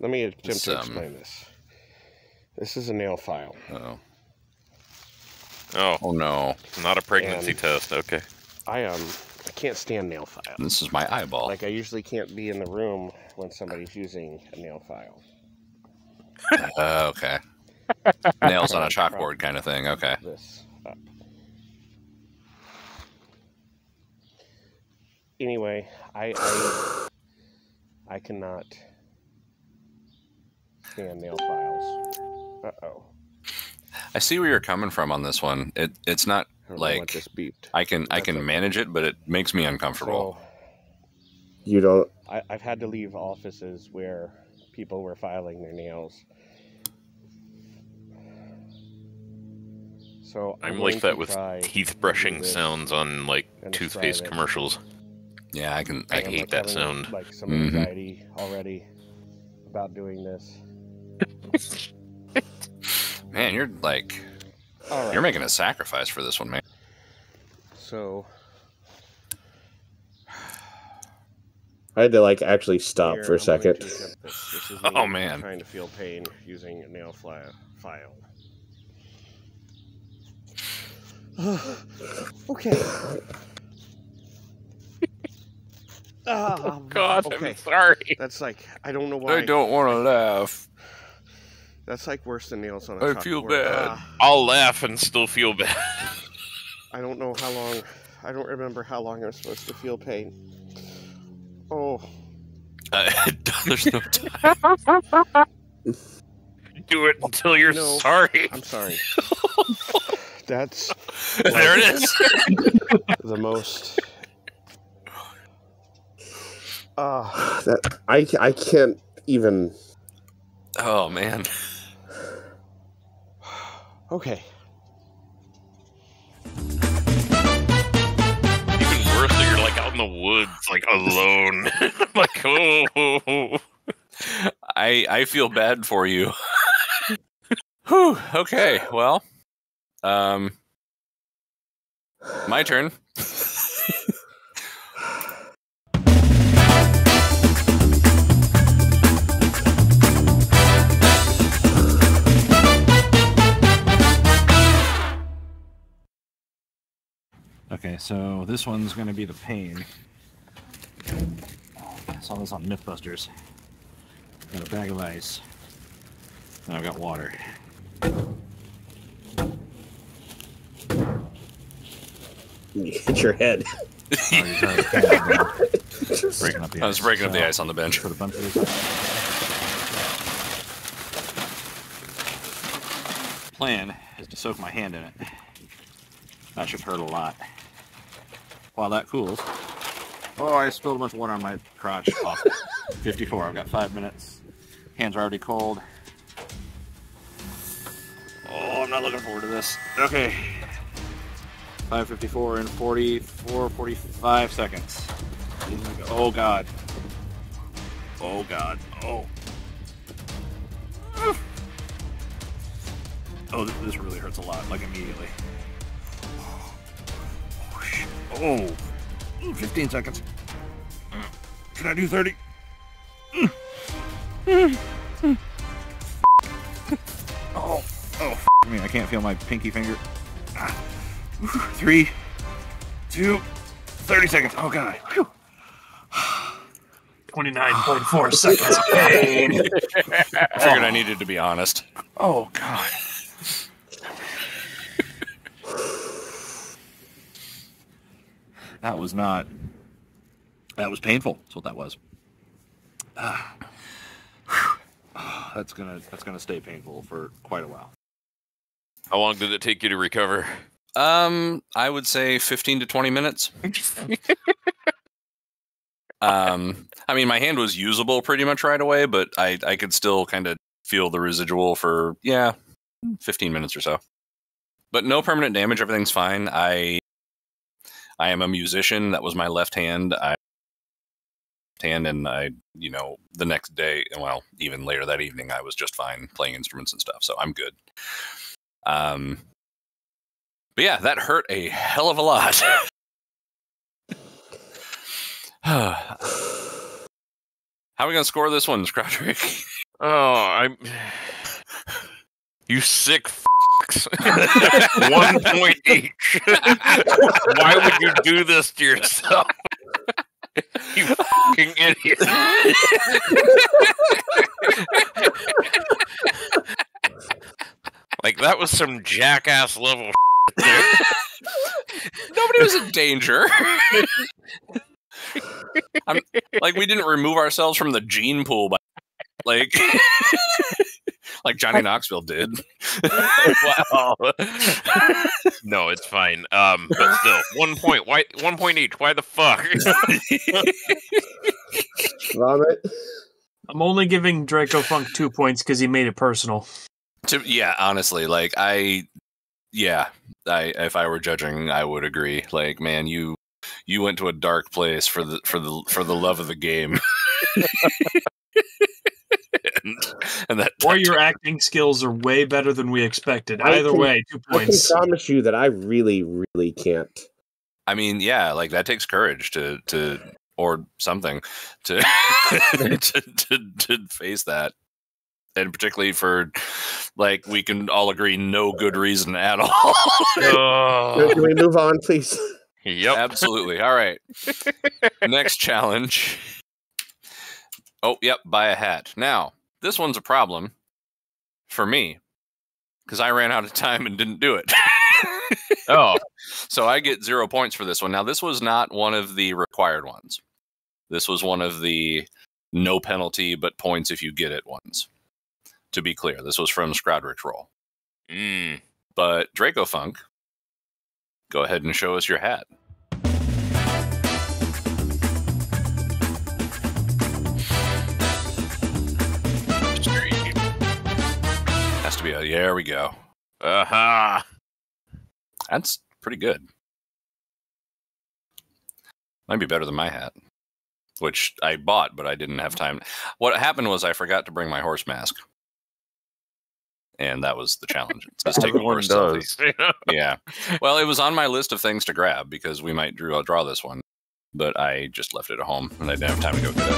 Let me attempt to explain this. This is a nail file. Oh no. Not a pregnancy test. Okay. I can't stand nail files. This is my eyeball. Like I usually can't be in the room when somebody's using a nail file. Okay. Nails on a chalkboard kind of thing. Okay. This up. Anyway, I cannot stand nail files. Uh-oh. I see where you're coming from on this one. It's not like just beeped. I can manage it, but it makes me uncomfortable. So, you don't. I've had to leave offices where people were filing their nails. So I'm going like that to with try teeth to brushing do this sounds on like and toothpaste describe it. commercials. Yeah, I And I I'm, hate like, that having, sound. like some Mhm. anxiety already about doing this. Man, you're like, All right. you're making a sacrifice for this one, man. So I had to like actually stop here for a I'm going second. to attempt this. This is me Oh, man. trying to feel pain using a nail file. Okay. God, okay. I'm sorry. That's like, I don't know why. I don't want to laugh. That's like worse than nails on a I chalkboard. feel bad. I'll laugh and still feel bad. I don't know how long. I don't remember how long I'm supposed to feel pain. Oh, There's no time. Do it until you're No. sorry. I'm sorry. That's There it is. the most. That I can't even. Oh, man. Okay. Even worse that you're like out in the woods, like alone. Like, oh. I feel bad for you. Whew, okay, well, my turn. Okay, so this one's going to be the pain. I saw this on Mythbusters. Got a bag of ice. And I've got water. You hit your head. Oh, you're trying to breaking up the ice. I was breaking up the So, ice on the bench. Put a bunch of this plan is to soak my hand in it. That should hurt a lot. While that cools. Oh, I spilled a bunch of water on my crotch. Awesome. 54. I've got 5 minutes. Hands are already cold. Oh, I'm not looking forward to this. Okay. 5:54 and 45 seconds. Oh, God. Oh, God. Oh. Oh, this really hurts a lot, like immediately. Oh, 15 seconds. Can I do 30? Oh, me, I can't feel my pinky finger. 3, 2, 30 seconds. Oh, God. 29.4 seconds of pain. I figured I needed to be honest. Oh, God. That was not... That was painful. That's what that was. That's gonna stay painful for quite a while. How long did it take you to recover? I would say 15 to 20 minutes. I mean, my hand was usable pretty much right away, but I could still kind of feel the residual for, 15 minutes or so. But no permanent damage. Everything's fine. I am a musician. That was my left hand. And the next day, well, even later that evening, I was just fine playing instruments and stuff. So I'm good. But yeah, that hurt a hell of a lot. How are we gonna score this one, Scrodrick? Oh, you sick f***s. 1 point each. Why would you do this to yourself? You fucking idiot. Like, that was some jackass level there. Nobody was in danger. We didn't remove ourselves from the gene pool by like Johnny Knoxville did. Wow. No, it's fine. But still, 1 point. Why 1 point each? Why the fuck? Vomit. I'm only giving Dracofunk 2 points because he made it personal. Yeah, honestly, like Yeah, if I were judging, I would agree. Like, man, you went to a dark place for the love of the game. and that Or your acting skills are way better than we expected. Either way, 2 I can points. promise you that I really, really can't. I mean, yeah, like that takes courage to or something to to face that, and particularly for, like, we can all agree, no good reason at all. Can we move on, please? Yep. Absolutely. All right. Next challenge. Oh, yep, buy a hat. Now, this one's a problem for me because I ran out of time and didn't do it. Oh. So I get 0 points for this one. Now, this was not one of the required ones. This was one of the no penalty but points if you get it ones. To be clear, this was from Scrodrick's roll. But Dracofunk, go ahead and show us your hat. Has to be there we go. Aha. That's pretty good. Might be better than my hat, which I bought, but I didn't have time. What happened was I forgot to bring my horse mask. And that was the challenge. It says take a horse selfie. Yeah. Well, it was on my list of things to grab because we might draw this one. But I just left it at home and I didn't have time to go get it.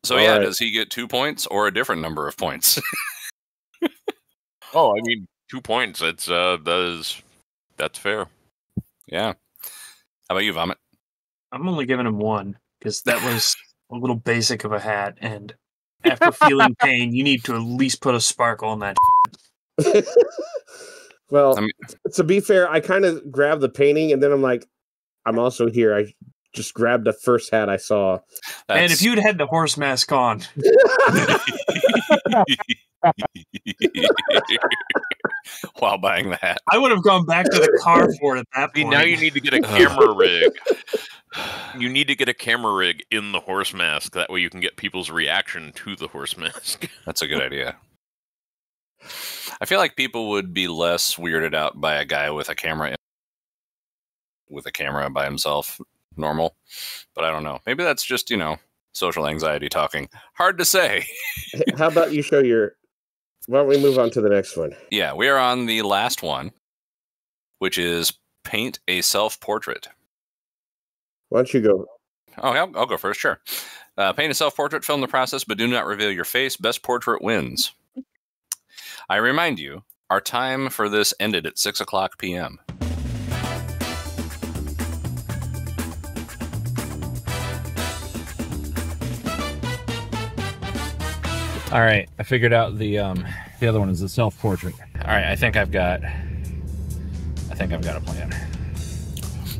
So All yeah, right. does he get 2 points or a different number of points? Oh, I mean, 2 points. That's fair. Yeah. How about you, Vomit? I'm only giving him 1 because that was a little basic of a hat, and after feeling pain, you need to at least put a sparkle on that. Well, I mean- to be fair, I kind of grabbed the painting, and then I'm like, I'm also here. I just grabbed the first hat I saw. And if you'd had the horse mask on, while buying the hat. I would have gone back to the car for it at that See, point. now you need to get a camera rig. You need to get a camera rig in the horse mask. That way you can get people's reaction to the horse mask. That's a good idea. I feel like people would be less weirded out by a guy with a camera by himself, normal. But I don't know. Maybe that's just, social anxiety talking. Hard to say. How about you show your... Why don't we move on to the next one? Yeah, we are on the last one, which is paint a self-portrait. Why don't you go? Oh, I'll go first, sure. Paint a self-portrait, film the process, but do not reveal your face. Best portrait wins. I remind you, our time for this ended at 6:00 p.m. All right, I figured out the other one is the self-portrait. All right, I think I've got a plan.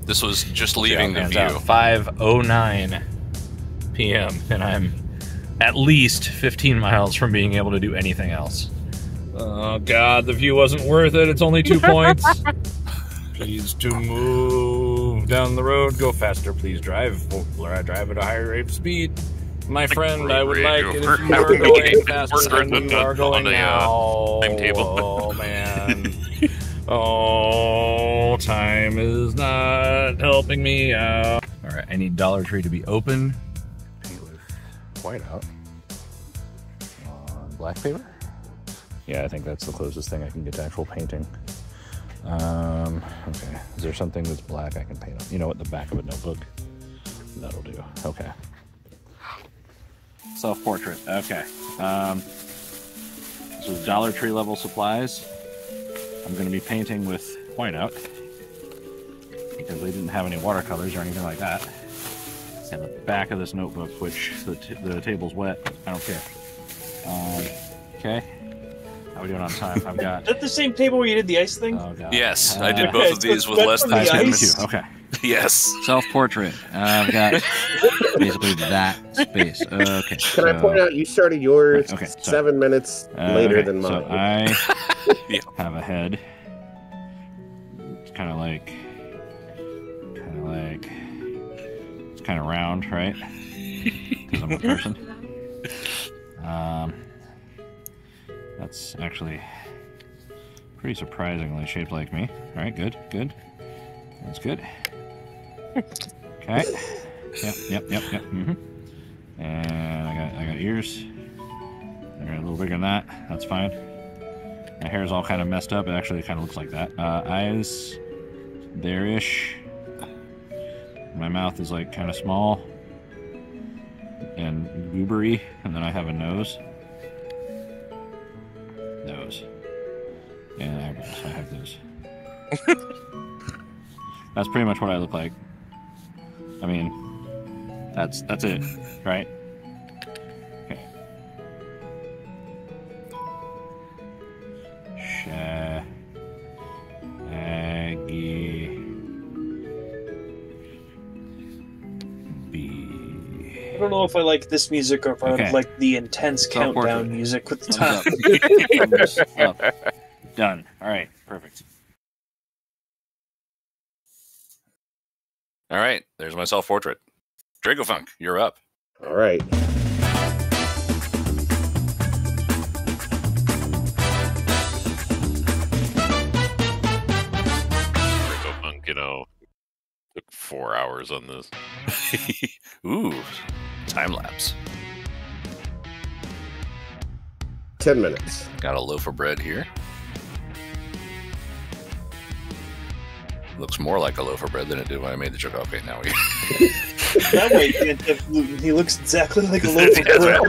This was just leaving the view. 5:09 p.m. and I'm at least 15 miles from being able to do anything else. Oh God, the view wasn't worth it. It's only 2 points. Please to move down the road. Go faster, please drive. Or I drive at a higher rate of speed. My friend, I would like it if you are going faster than you are going now. Timetable. Oh, man. Oh, time is not helping me out. All right, I need Dollar Tree to be open. Paint with white out. On black paper? Yeah, I think that's the closest thing I can get to actual painting. Okay. Is there something that's black I can paint on? You know what, the back of a notebook? That'll do. Okay. Self-portrait. Okay. This is Dollar Tree level supplies. I'm going to be painting with whiteout because they didn't have any watercolors or anything like that. And the back of this notebook, which the table's wet. I don't care. Okay. How are we doing on time? I've got... Is that the same table where you did the ice thing? Oh, God. Yes, I did both of these with less than 10 minutes. Okay. Yes. Self-portrait. I've got basically that space. Okay. Can I point out you started yours Okay, 7 minutes later than mine? So I have a head. It's kind of like, it's kind of round, right? Because I'm a person. That's actually pretty surprisingly shaped like me. All right, good, good. That's good. Okay. Yep. Mm-hmm. And I got ears. They're a little bigger than that. That's fine. My hair's all kind of messed up. It actually kind of looks like that. Eyes, there-ish. My mouth is like kind of small and goobery, and then I have a nose. And eyebrows. I have those. That's pretty much what I look like. I mean, that's it, right? Okay. Shaggy B. I don't know if I like this music or if I would like the intense countdown music with the top. Up. Done. All right. Perfect. All right. There's my self-portrait. Dracofunk, you're up. All right. Dracofunk, took 4 hours on this. Ooh, time lapse. 10 minutes. Got a loaf of bread here. Looks more like a loaf of bread than it did when I made the joke. Okay, now we. That way, he looks exactly like a loaf of bread.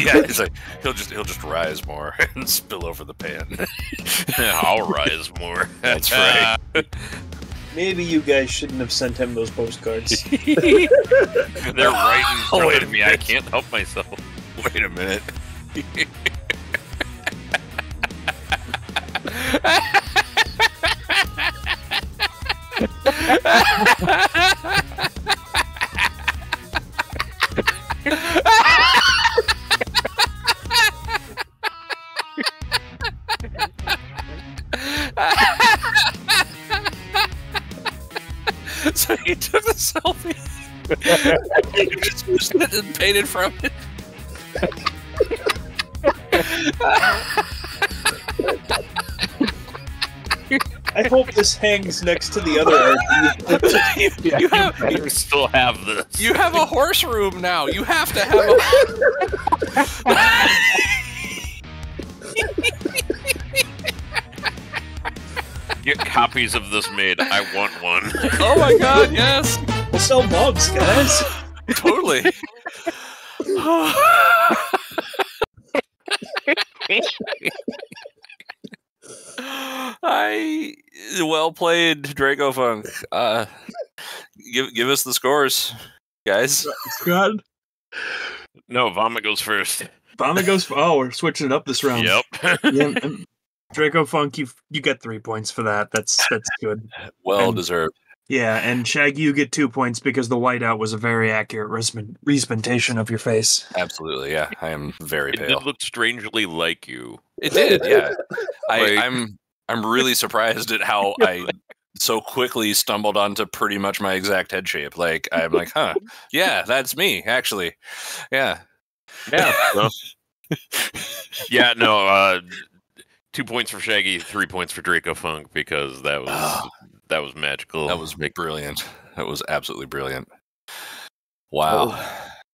Yeah, he's like he'll just rise more and spill over the pan. I'll rise more. That's right. Maybe you guys shouldn't have sent him those postcards. They're right in front of me. I can't help myself. Wait a minute. So he took the selfie. He just used it and painted from it. I hope this hangs next to the other art. You still have this. You have a horse room now. You have to have a. Get copies of this made. I want one. Oh my god, yes. We'll sell mugs, guys. Totally. Well played, Dracofunk. Give us the scores, guys. Scott? No, Vomit goes first. Vomit goes. Oh, we're switching it up this round. Yep. Yeah, Dracofunk, you get 3 points for that. That's good. Well deserved. Yeah, and Shaggy, you get 2 points because the whiteout was a very accurate representation of your face. Absolutely, yeah. I am very pale. It did look strangely like you. It did, yeah. I'm really surprised at how I so quickly stumbled onto pretty much my exact head shape. Like I'm like, huh, yeah, that's me actually. Yeah. Yeah. Yeah. No. 2 points for Shaggy, 3 points for Dracofunk because that was magical. That was brilliant. That was absolutely brilliant. Wow.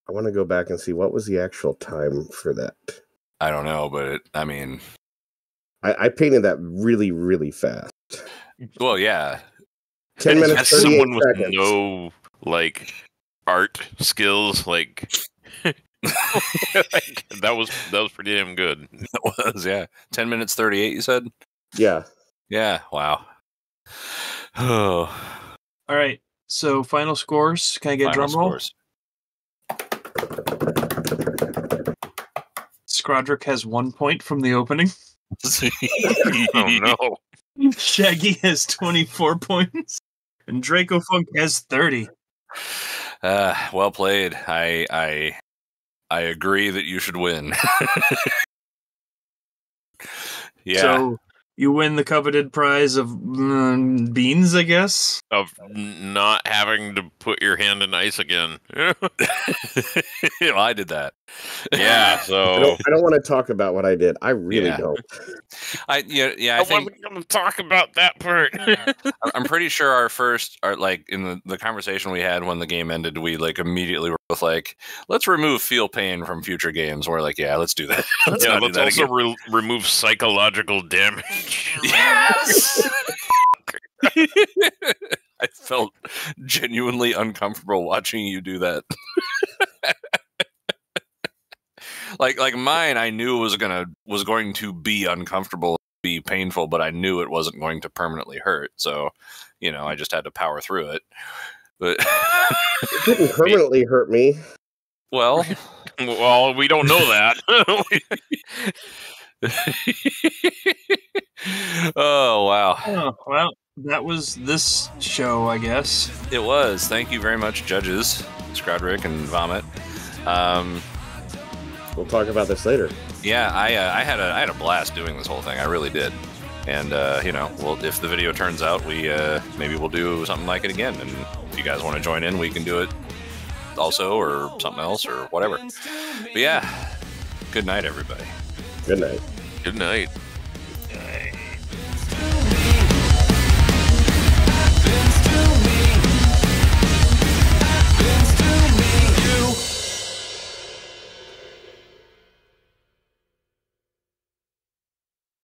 I want to go back and see what was the actual time for that. I don't know, but I mean, I painted that really, really fast. Well, yeah. 10 minutes. As someone with seconds. no art skills, that was pretty damn good. It was, yeah. 10 minutes 38, you said? Yeah. Yeah. Wow. Oh. All right. So final scores. Can I get drum roll? Scrodrick has 1 point from the opening. Oh no. Shaggy has 24 points. And Dracofunk has 30. Well played. I agree that you should win. Yeah. So You win the coveted prize of beans, I guess. Of not having to put your hand in ice again. Well, I did that. Yeah, so I don't want to talk about what I did. I really don't. I think wasn't going to talk about that part. I'm pretty sure our like in the conversation we had when the game ended, we like immediately were both like, let's remove feel pain from future games. We're like, yeah, let's do that. Let's also remove psychological damage. Yes. I felt genuinely uncomfortable watching you do that. like mine, I knew was going to be uncomfortable, be painful, but I knew it wasn't going to permanently hurt. So, I just had to power through it. But it didn't permanently hurt me. Well, we don't know that. Oh, wow. Oh, well, that was this show, I guess. It was. Thank you very much, judges, Scrodrick and Vomit. We'll talk about this later. Yeah, I had a blast doing this whole thing. I really did. And, well, if the video turns out, maybe we'll do something like it again. And if you guys want to join in, we can do it also, or something else, or whatever. But yeah, good night, everybody. Good night. Good night.